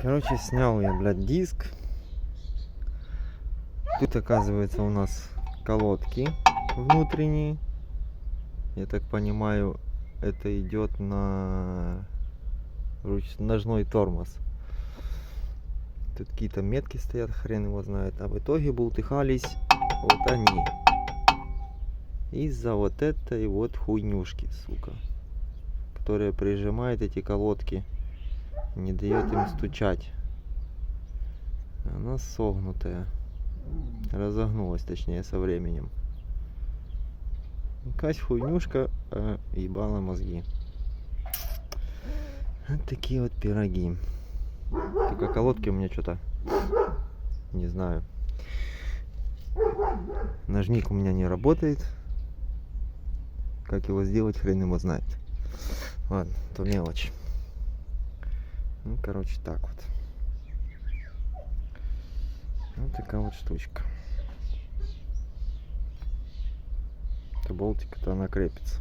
Короче, снял я, блядь, диск. Тут, оказывается, у нас колодки внутренние. Я так понимаю, это идет на ножной тормоз. Тут какие-то метки стоят, хрен его знает. А в итоге бултыхались вот они. Из-за вот этой вот хуйнюшки, сука. Которая прижимает эти колодки. Не дает им стучать. Она согнутая. Разогнулась, точнее, со временем. Какая хуйнюшка ебала мозги. Вот такие вот пироги. Только колодки у меня что-то, не знаю. Ножник у меня не работает. Как его сделать, хрен его знает. Ладно, то мелочь. Ну, короче, так вот. Вот такая вот штучка. Это болтик, то она крепится.